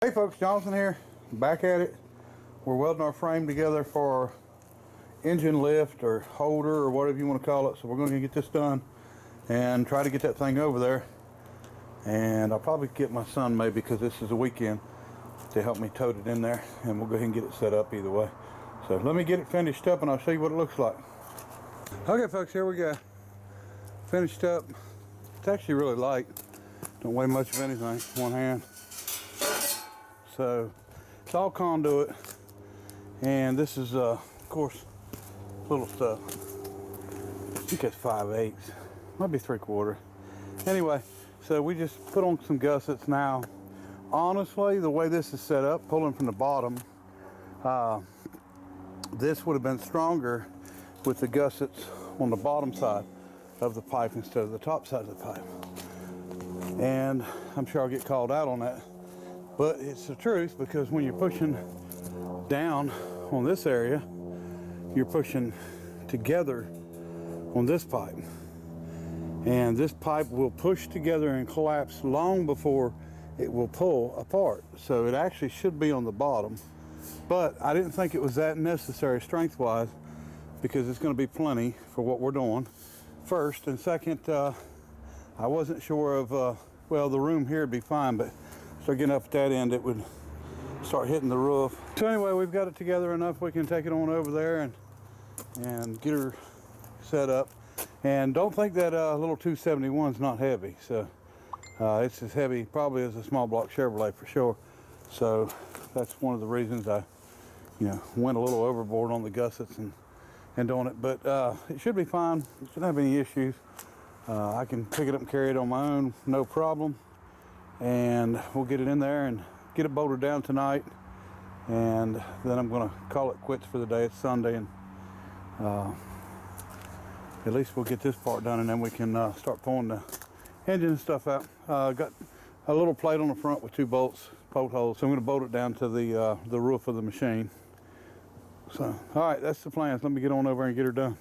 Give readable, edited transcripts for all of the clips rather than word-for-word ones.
Hey folks, Johnson here, back at it. We're welding our frame together for engine lift or holder or whatever you want to call it. So we're going to get this done and try to get that thing over there. And I'll probably get my son maybe, because this is a weekend, to help me tote it in there, and we'll go ahead and get it set up either way. So let me get it finished up and I'll show you what it looks like. Okay folks, here we go. Finished up. It's actually really light. Don't weigh much of anything, one hand. So it's all conduit, and this is of course little stuff. I think it's 5/8, might be 3/4. Anyway, so we just put on some gussets now. Honestly, the way this is set up, pulling from the bottom, this would have been stronger with the gussets on the bottom side of the pipe instead of the top side of the pipe. And I'm sure I'll get called out on that, but it's the truth, because when you're pushing down on this area, you're pushing together on this pipe, and this pipe will push together and collapse long before it will pull apart. So it actually should be on the bottom, but I didn't think it was that necessary strength wise, because it's going to be plenty for what we're doing, first. And second, I wasn't sure of well, the room here would be fine, but start getting up at that end, it would start hitting the roof. So anyway, we've got it together enough we can take it on over there and get her set up. And don't think that little 271's not heavy. So it's as heavy probably as a small block Chevrolet for sure. So that's one of the reasons I, went a little overboard on the gussets and doing it. But it should be fine. It shouldn't have any issues. I can pick it up and carry it on my own, no problem. And we'll get it in there and get it bolted down tonight. And then I'm going to call it quits for the day. It's Sunday, and at least we'll get this part done, and then we can start pulling the engine and stuff out. Got a little plate on the front with 2 bolt holes, so I'm going to bolt it down to the roof of the machine. So, all right, that's the plan. Let me get on over and get her done.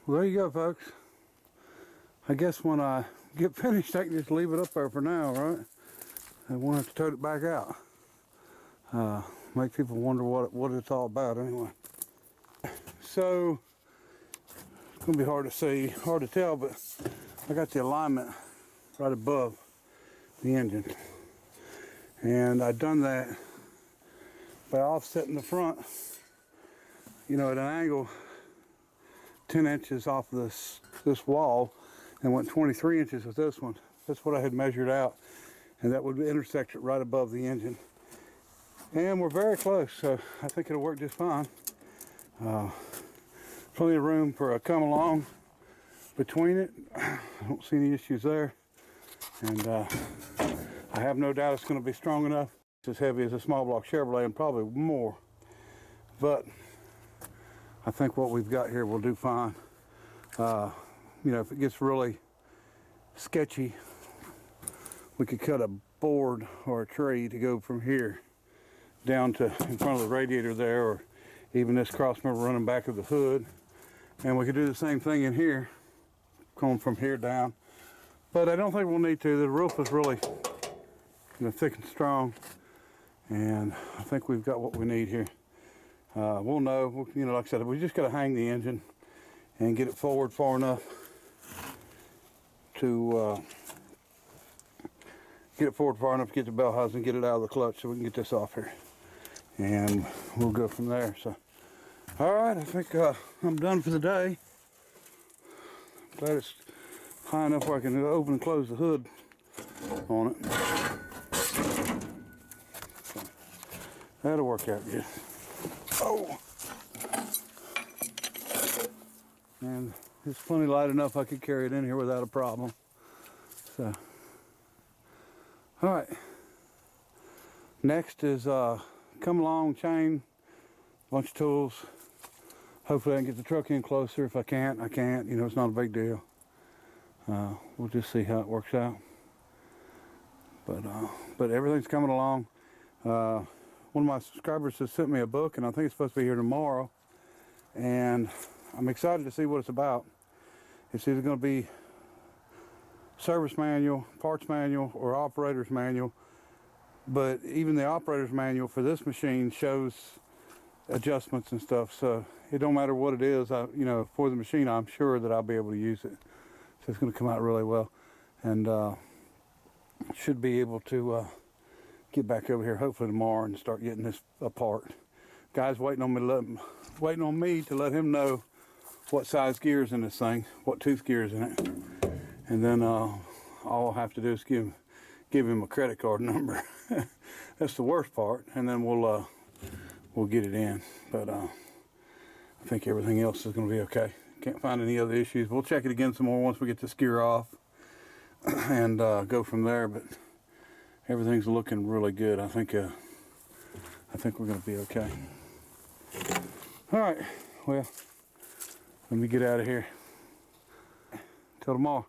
Well, there you go, folks. I guess when I get finished, I can just leave it up there for now, right? I won't have to tote it back out. Make people wonder what it's all about anyway. So, it's gonna be hard to see, hard to tell, but I got the alignment right above the engine. And I've done that by offsetting the front, you know, at an angle 10 inches off of this wall, and went 23 inches with this one. That's what I had measured out, and that would intersect it right above the engine. And we're very close, so I think it'll work just fine. Plenty of room for a come along between it. I don't see any issues there, and I have no doubt it's going to be strong enough. It's as heavy as a small block Chevrolet and probably more, but I think what we've got here will do fine. You know, if it gets really sketchy, we could cut a board or a tree to go from here down to in front of the radiator there, or even this cross member running back of the hood. And we could do the same thing in here, going from here down. But I don't think we'll need to. The roof is really, you know, thick and strong, and I think we've got what we need here. We'll know, you know, like I said, we just got to hang the engine and get it forward far enough to get the bell housing and get it out of the clutch so we can get this off here. And we'll go from there. So, all right, I think I'm done for the day. Glad it's high enough where I can open and close the hood on it. So, that'll work out good. Oh! And it's plenty light enough I could carry it in here without a problem. So, all right. Next is come along chain, a bunch of tools. Hopefully I can get the truck in closer. If I can't, I can't. You know, it's not a big deal. We'll just see how it works out. But everything's coming along. One of my subscribers has sent me a book, and I think it's supposed to be here tomorrow. And I'm excited to see what it's about. It's either going to be service manual, parts manual, or operator's manual. But even the operator's manual for this machine shows adjustments and stuff. So it don't matter what it is. You know, for the machine, I'm sure that I'll be able to use it. So it's going to come out really well, and should be able to get back over here hopefully tomorrow and start getting this apart. Guy's waiting on me to let him know what size gears in this thing, what tooth gears in it, and then all I'll have to do is give him a credit card number. That's the worst part, and then we'll get it in. But I think everything else is going to be okay. Can't find any other issues. We'll check it again some more once we get this gear off and go from there. But everything's looking really good. I think we're going to be okay. All right. Well, let me get out of here. Till tomorrow.